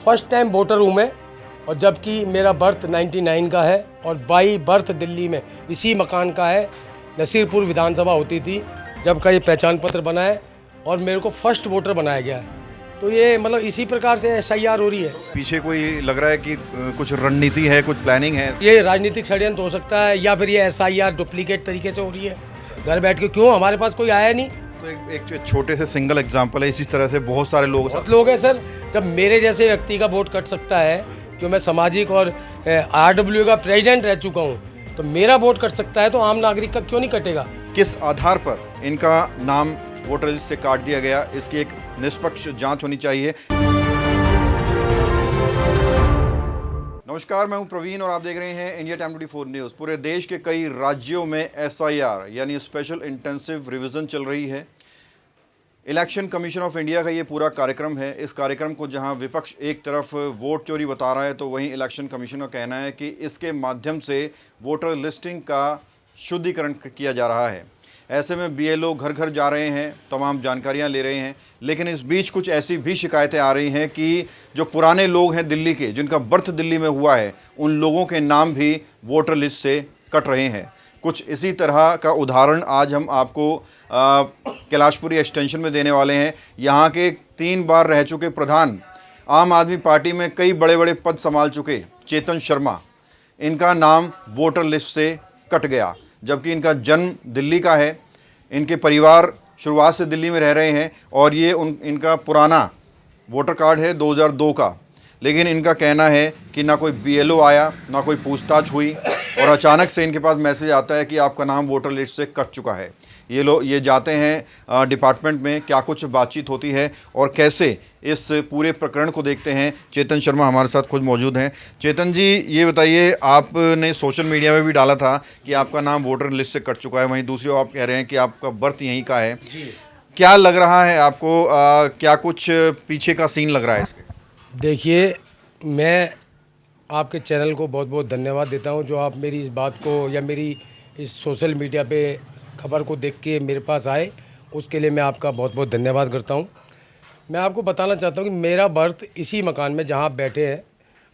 First time voter हूँ मैं, और जबकि मेरा बर्थ 99 का है और बाई बर्थ दिल्ली में इसी मकान का है। नसीरपुर विधानसभा होती थी जब का ये पहचान पत्र बना है और मेरे को फर्स्ट वोटर बनाया गया है। तो ये मतलब इसी प्रकार से SIR हो रही है। पीछे कोई लग रहा है कि कुछ रणनीति है, कुछ प्लानिंग है? ये राजनीतिक षड्यंत्र हो सकता है या फिर ये SIR डुप्लीकेट तरीके से हो रही है। घर बैठ के क्यों, हमारे पास कोई आया नहीं। तो एक छोटे से सिंगल एग्जांपल है, इसी तरह से बहुत सारे लोग हैं सर। जब मेरे जैसे व्यक्ति का वोट कट सकता है, क्यों मैं सामाजिक और RW का प्रेसिडेंट रह चुका हूँ, तो मेरा वोट कट सकता है तो आम नागरिक का क्यों नहीं कटेगा। किस आधार पर इनका नाम वोटर लिस्ट से काट दिया गया, इसकी एक निष्पक्ष जांच होनी चाहिए। नमस्कार, मैं हूं प्रवीण और आप देख रहे हैं इंडिया टाइम 24 न्यूज़। पूरे देश के कई राज्यों में SIR यानी स्पेशल इंटेंसिव रिवीजन चल रही है। इलेक्शन कमीशन ऑफ इंडिया का ये पूरा कार्यक्रम है। इस कार्यक्रम को जहां विपक्ष एक तरफ वोट चोरी बता रहा है, तो वहीं इलेक्शन कमीशन का कहना है कि इसके माध्यम से वोटर लिस्टिंग का शुद्धिकरण किया जा रहा है। ऐसे में BLO घर घर जा रहे हैं, तमाम जानकारियां ले रहे हैं, लेकिन इस बीच कुछ ऐसी भी शिकायतें आ रही हैं कि जो पुराने लोग हैं दिल्ली के, जिनका बर्थ दिल्ली में हुआ है, उन लोगों के नाम भी वोटर लिस्ट से कट रहे हैं। कुछ इसी तरह का उदाहरण आज हम आपको कैलाशपुरी एक्सटेंशन में देने वाले हैं। यहाँ के 3 बार रह चुके प्रधान, आम आदमी पार्टी में कई बड़े बड़े पद संभाल चुके चेतन शर्मा, इनका नाम वोटर लिस्ट से कट गया, जबकि इनका जन्म दिल्ली का है। इनके परिवार शुरुआत से दिल्ली में रह रहे हैं और ये इनका पुराना वोटर कार्ड है 2002 का, लेकिन इनका कहना है कि ना कोई BLO आया, ना कोई पूछताछ हुई, और अचानक से इनके पास मैसेज आता है कि आपका नाम वोटर लिस्ट से कट चुका है। ये जाते हैं डिपार्टमेंट में, क्या कुछ बातचीत होती है और कैसे इस पूरे प्रकरण को देखते हैं। चेतन शर्मा हमारे साथ खुद मौजूद हैं। चेतन जी, ये बताइए, आपने सोशल मीडिया में भी डाला था कि आपका नाम वोटर लिस्ट से कट चुका है, वहीं दूसरी ओर आप कह रहे हैं कि आपका बर्थ यहीं का है। क्या लग रहा है आपको, क्या कुछ पीछे का सीन लग रहा है इसके? देखिए, मैं आपके चैनल को बहुत बहुत धन्यवाद देता हूं, जो आप मेरी इस बात को या मेरी इस सोशल मीडिया पे खबर को देख के मेरे पास आए, उसके लिए मैं आपका बहुत बहुत धन्यवाद करता हूं। मैं आपको बताना चाहता हूं कि मेरा बर्थ इसी मकान में जहां आप बैठे हैं,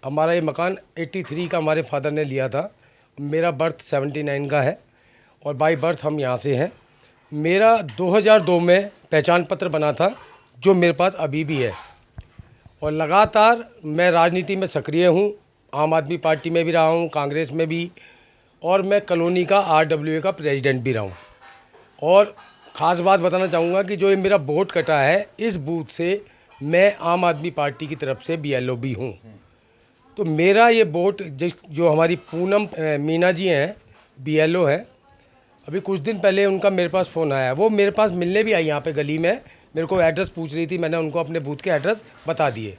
हमारा ये मकान 83 का हमारे फादर ने लिया था। मेरा बर्थ 79 का है और बाई बर्थ हम यहाँ से हैं। मेरा 2002 में पहचान पत्र बना था, जो मेरे पास अभी भी है, और लगातार मैं राजनीति में सक्रिय हूँ। आम आदमी पार्टी में भी रहा हूँ, कांग्रेस में भी, और मैं कॉलोनी का RWA का प्रेसिडेंट भी रहा हूँ। और ख़ास बात बताना चाहूँगा कि जो ये मेरा वोट कटा है, इस बूथ से मैं आम आदमी पार्टी की तरफ से BLO भी हूँ। तो मेरा ये वोट जो हमारी पूनम मीना जी हैं, BLO है, अभी कुछ दिन पहले उनका मेरे पास फ़ोन आया। वो मेरे पास मिलने भी आई यहाँ पे गली में, मेरे को एड्रेस पूछ रही थी, मैंने उनको अपने बूथ के एड्रेस बता दिए।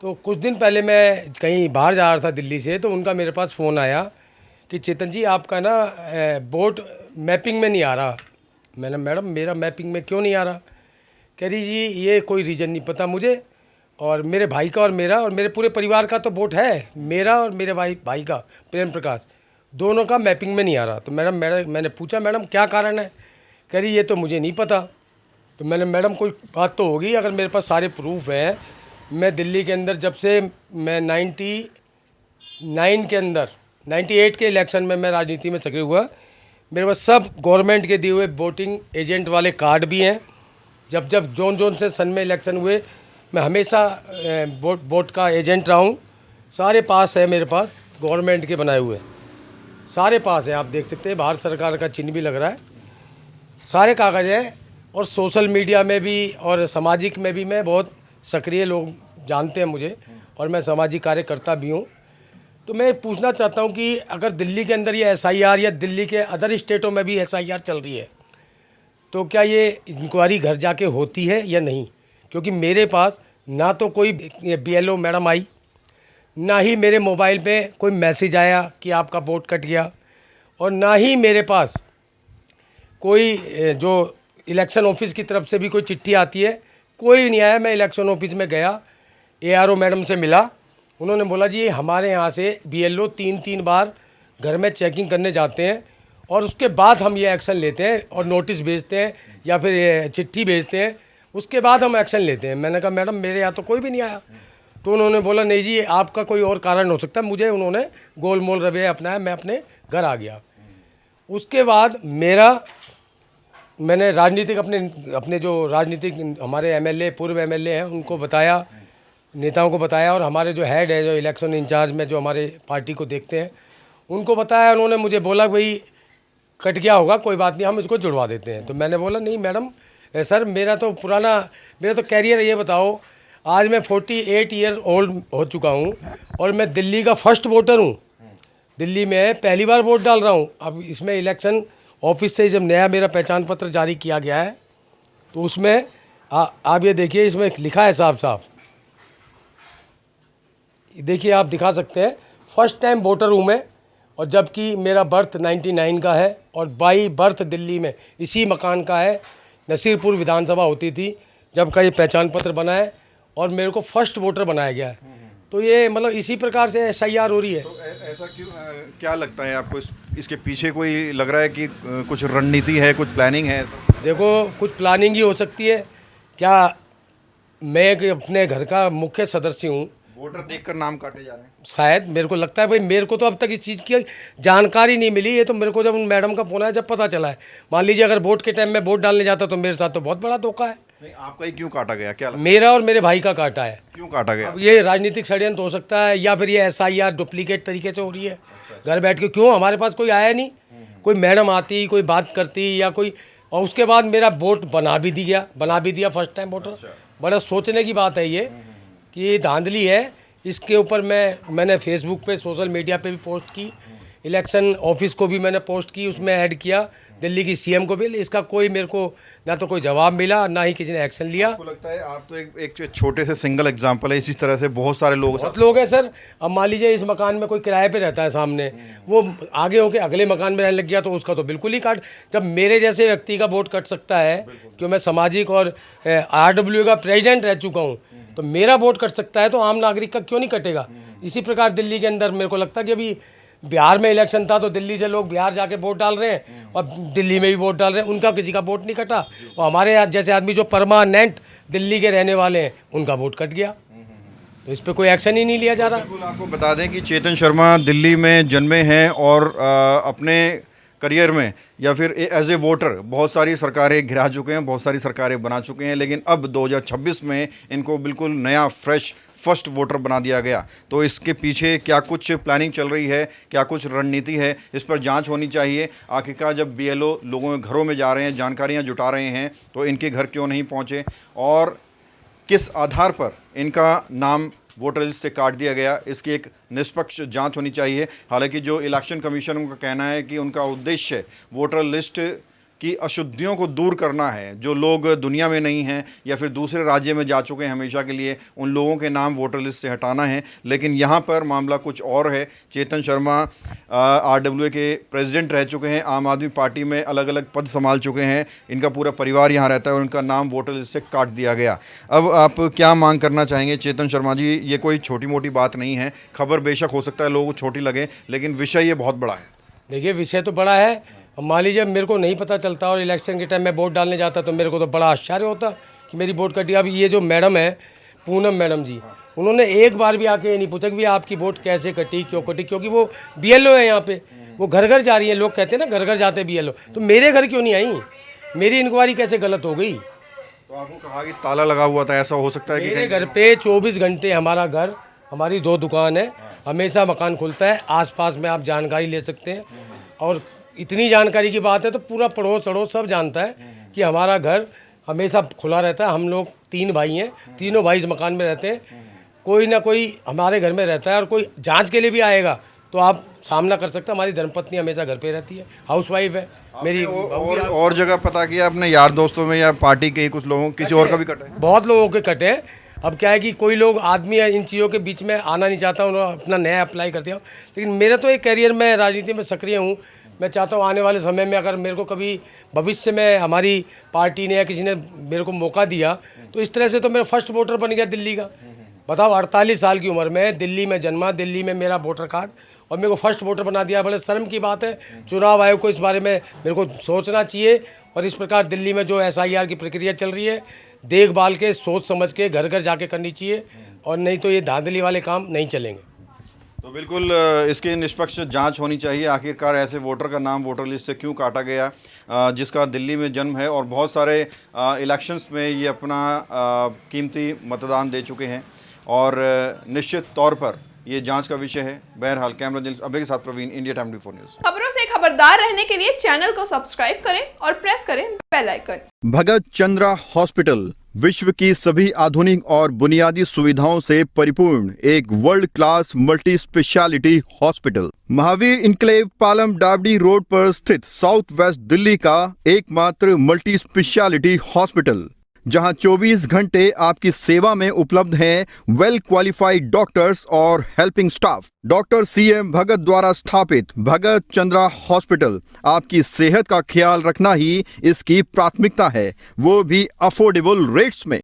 तो कुछ दिन पहले मैं कहीं बाहर जा रहा था दिल्ली से, तो उनका मेरे पास फ़ोन आया कि चेतन जी, आपका ना वोट मैपिंग में नहीं आ रहा। मैंने, मैडम मेरा मैपिंग में क्यों नहीं आ रहा? कह रही जी, ये कोई रीज़न नहीं पता मुझे, और मेरे भाई का और मेरा और मेरे पूरे परिवार का तो वोट है, मेरा और मेरे भाई का, प्रेम प्रकाश, दोनों का मैपिंग में नहीं आ रहा। तो मैंने पूछा, मैडम क्या कारण है? कह रही ये तो मुझे नहीं पता। तो मैंने, मैडम कोई बात तो होगी, अगर मेरे पास सारे प्रूफ हैं। मैं दिल्ली के अंदर जब से मैं 99 के अंदर 98 के इलेक्शन में मैं राजनीति में सक्रिय हुआ, मेरे पास सब गवर्नमेंट के दिए हुए वोटिंग एजेंट वाले कार्ड भी हैं। जब जोन से सन में इलेक्शन हुए, मैं हमेशा वोट का एजेंट रहा हूँ। सारे पास है मेरे पास, गवर्नमेंट के बनाए हुए सारे पास हैं। आप देख सकते हैं, भारत सरकार का चिन्ह भी लग रहा है, सारे कागज़ हैं। और सोशल मीडिया में भी और सामाजिक में भी मैं बहुत सक्रिय, लोग जानते हैं मुझे, और मैं सामाजिक कार्य करता भी हूँ। तो मैं पूछना चाहता हूँ कि अगर दिल्ली के अंदर ये SIR या दिल्ली के अदर स्टेटों में भी SIR चल रही है, तो क्या ये इंक्वायरी घर जाके होती है या नहीं? क्योंकि मेरे पास ना तो कोई BLO मैडम आई, ना ही मेरे मोबाइल पे कोई मैसेज आया कि आपका वोट कट गया, और ना ही मेरे पास कोई जो इलेक्शन ऑफिस की तरफ से भी कोई चिट्ठी आती है, कोई नहीं आया। मैं इलेक्शन ऑफिस में गया, ARO मैडम से मिला, उन्होंने बोला जी हमारे यहाँ से BLO 3 बार घर में चेकिंग करने जाते हैं और उसके बाद हम ये एक्शन लेते हैं और नोटिस भेजते हैं या फिर चिट्ठी भेजते हैं, उसके बाद हम एक्शन लेते हैं। मैंने कहा मैडम मेरे यहाँ तो कोई भी नहीं आया। तो उन्होंने बोला नहीं जी आपका कोई और कारण हो सकता है, मुझे उन्होंने गोल मोल रवैया अपनाया, मैं अपने घर आ गया। उसके बाद मैंने राजनीतिक अपने जो राजनीतिक हमारे एमएलए पूर्व एमएलए हैं उनको बताया, नेताओं को बताया, और हमारे जो हेड है जो इलेक्शन इंचार्ज में जो हमारे पार्टी को देखते हैं उनको बताया। उन्होंने मुझे बोला भाई कट गया होगा, कोई बात नहीं, हम इसको जुड़वा देते हैं। तो मैंने बोला नहीं मैडम सर, मेरा तो कैरियर, ये बताओ आज मैं 48 ईयर ओल्ड हो चुका हूँ और मैं दिल्ली का फर्स्ट वोटर हूँ। दिल्ली में पहली बार वोट डाल रहा हूँ। अब इसमें इलेक्शन ऑफिस से जब नया मेरा पहचान पत्र जारी किया गया है तो उसमें आप ये देखिए, इसमें लिखा है साफ साफ, देखिए आप दिखा सकते हैं, फर्स्ट टाइम वोटर हूँ मैं, और जबकि मेरा बर्थ 99 का है और बाई बर्थ दिल्ली में इसी मकान का है। नसीरपुर विधानसभा होती थी जब का ये पहचान पत्र बना है और मेरे को फर्स्ट वोटर बनाया गया है। तो ये मतलब इसी प्रकार से SIR हो रही है। तो ऐसा क्यों, क्या लगता है आपको इसके पीछे कोई लग रहा है कि कुछ रणनीति है, कुछ प्लानिंग है? देखो कुछ प्लानिंग ही हो सकती है क्या। मैं अपने घर का मुख्य सदस्य हूँ, वोटर देखकर नाम काटे जा रहे हैं। शायद मेरे को लगता है भाई, मेरे को तो अब तक इस चीज़ की जानकारी नहीं मिली। ये तो मेरे को जब उन मैडम का फोन आया जब पता चला है। मान लीजिए अगर वोट के टाइम में वोट डालने जाता तो मेरे साथ तो बहुत बड़ा धोखा है। नहीं, आपका ही क्यों काटा गया, क्या लगता मेरा और मेरे भाई का काटा है। है? क्यों काटा गया? अब ये राजनीतिक षड्यंत्र हो सकता है या फिर ये SIR डुप्लीकेट तरीके से हो रही है। घर बैठ के क्यों, हमारे पास कोई आया नहीं, कोई मैडम आती, कोई बात करती या कोई, और उसके बाद मेरा वोट बना भी दिया फर्स्ट टाइम वोटर। बड़ा सोचने की बात है ये कि ये धांधली है। इसके ऊपर मैंने फेसबुक पे, सोशल मीडिया पे भी पोस्ट की, इलेक्शन ऑफिस को भी मैंने पोस्ट की, उसमें ऐड किया, दिल्ली की CM को भी। इसका कोई मेरे को ना तो कोई जवाब मिला, ना ही किसी ने एक्शन लिया। आपको लगता है आप तो एक छोटे से सिंगल एग्जांपल है, इसी तरह से बहुत सारे बहुत लोग हैं सर। अब मान लीजिए इस मकान में कोई किराए पे रहता है सामने, वो आगे होके अगले मकान में रहने लग गया तो उसका तो बिल्कुल ही काट। जब मेरे जैसे व्यक्ति का वोट कट सकता है, क्यों मैं सामाजिक और RW का प्रेसिडेंट रह चुका हूँ, तो मेरा वोट कट सकता है तो आम नागरिक का क्यों नहीं कटेगा। इसी प्रकार दिल्ली के अंदर मेरे को लगता है कि अभी बिहार में इलेक्शन था तो दिल्ली से लोग बिहार जाके वोट डाल रहे हैं और दिल्ली में भी वोट डाल रहे हैं, उनका किसी का वोट नहीं कटा। और हमारे जैसे आदमी जो परमानेंट दिल्ली के रहने वाले हैं उनका वोट कट गया। तो इस पर कोई एक्शन ही नहीं लिया जा रहा। बिल्कुल, आपको बता दें कि चेतन शर्मा दिल्ली में जन्मे हैं और अपने करियर में या फिर एज ए वोटर बहुत सारी सरकारें गिरा चुके हैं, बहुत सारी सरकारें बना चुके हैं, लेकिन अब 2026 में इनको बिल्कुल नया फ्रेश फर्स्ट वोटर बना दिया गया। तो इसके पीछे क्या कुछ प्लानिंग चल रही है, क्या कुछ रणनीति है, इस पर जांच होनी चाहिए। आखिरकार जब BLO लोगों के घरों में जा रहे हैं, जानकारियां जुटा रहे हैं, तो इनके घर क्यों नहीं पहुंचे और किस आधार पर इनका नाम वोटर लिस्ट से काट दिया गया, इसकी एक निष्पक्ष जांच होनी चाहिए। हालांकि जो इलेक्शन कमीशन का कहना है कि उनका उद्देश्य वोटर लिस्ट की अशुद्धियों को दूर करना है, जो लोग दुनिया में नहीं हैं या फिर दूसरे राज्य में जा चुके हैं हमेशा के लिए, उन लोगों के नाम वोटर लिस्ट से हटाना है। लेकिन यहाँ पर मामला कुछ और है। चेतन शर्मा RWA के प्रेसिडेंट रह चुके हैं, आम आदमी पार्टी में अलग अलग पद संभाल चुके हैं, इनका पूरा परिवार यहाँ रहता है और उनका नाम वोटर लिस्ट से काट दिया गया। अब आप क्या मांग करना चाहेंगे चेतन शर्मा जी? ये कोई छोटी मोटी बात नहीं है, खबर बेशक हो सकता है लोगों को छोटी लगे, लेकिन विषय ये बहुत बड़ा है। देखिए विषय तो बड़ा है। अब मान लीजिए मेरे को नहीं पता चलता और इलेक्शन के टाइम में वोट डालने जाता तो मेरे को तो बड़ा आश्चर्य होता कि मेरी वोट कटी। अब ये जो मैडम है पूनम मैडम जी, उन्होंने एक बार भी आके ये नहीं पूछा कि आपकी वोट कैसे कटी, क्यों कटी, क्योंकि वो BLO है यहाँ पे, वो घर घर जा रही है। लोग कहते हैं ना घर घर जाते BLO, तो मेरे घर क्यों नहीं आई? मेरी इंक्वायरी कैसे गलत हो गई? तो आपको कहा कि ताला लगा हुआ था, ऐसा हो सकता है कि मेरे घर पे 24 घंटे हमारा घर, हमारी 2 दुकान है, हमेशा मकान खुलता है। आसपास में आप जानकारी ले सकते हैं और इतनी जानकारी की बात है तो पूरा पड़ोस अड़ोस सब जानता है कि हमारा घर हमेशा खुला रहता है। हम लोग 3 भाई हैं, तीनों भाई इस मकान में रहते हैं। कोई ना कोई हमारे घर में रहता है और कोई जांच के लिए भी आएगा तो आप सामना कर सकते हैं। हमारी धर्मपत्नी हमेशा घर पे रहती है, हाउसवाइफ है मेरी। और जगह पता किया आपने, यार दोस्तों में या पार्टी के कुछ लोगों, किसी और का भी कटा है? बहुत लोगों के कटे हैं। अब क्या है कि कोई लोग आदमी इन चीज़ों के बीच में आना नहीं चाहता, उन्होंने अपना नया अप्लाई कर दिया। लेकिन मेरा तो एक कैरियर में राजनीति में सक्रिय हूँ। मैं चाहता हूँ आने वाले समय में अगर मेरे को कभी भविष्य में हमारी पार्टी ने या किसी ने मेरे को मौका दिया तो इस तरह से तो मेरा फर्स्ट वोटर बन गया दिल्ली का। बताओ 48 साल की उम्र में दिल्ली में जन्मा, दिल्ली में मेरा वोटर कार्ड और मेरे को फर्स्ट वोटर बना दिया। बड़े शर्म की बात है। चुनाव आयोग को इस बारे में मेरे को सोचना चाहिए और इस प्रकार दिल्ली में जो SIR की प्रक्रिया चल रही है, देखभाल के, सोच समझ के घर घर जाके करनी चाहिए, और नहीं तो ये धांधली वाले काम नहीं चलेंगे। तो बिल्कुल इसकी निष्पक्ष जांच होनी चाहिए। आखिरकार ऐसे वोटर का नाम वोटर लिस्ट से क्यों काटा गया, जिसका दिल्ली में जन्म है और बहुत सारे इलेक्शंस में ये अपना कीमती मतदान दे चुके हैं, और निश्चित तौर पर ये जांच का विषय है। बहरहाल कैमरा जर्नलिस्ट अभय के साथ प्रवीण, इंडिया टाइम 24 न्यूज़। खबरों से खबरदार रहने के लिए चैनल को सब्सक्राइब करें और प्रेस करें बेल आइकन। भगत चंद्रा हॉस्पिटल विश्व की सभी आधुनिक और बुनियादी सुविधाओं से परिपूर्ण एक world class multi speciality hospital, Mahavir Enclave Palam डावडी रोड पर स्थित साउथ वेस्ट दिल्ली का एकमात्र मल्टी स्पेशलिटी हॉस्पिटल, जहां 24 घंटे आपकी सेवा में उपलब्ध हैं वेल क्वालिफाइड डॉक्टर्स और हेल्पिंग स्टाफ। डॉक्टर CM भगत द्वारा स्थापित भगत चंद्रा हॉस्पिटल आपकी सेहत का ख्याल रखना ही इसकी प्राथमिकता है, वो भी अफोर्डेबल रेट्स में।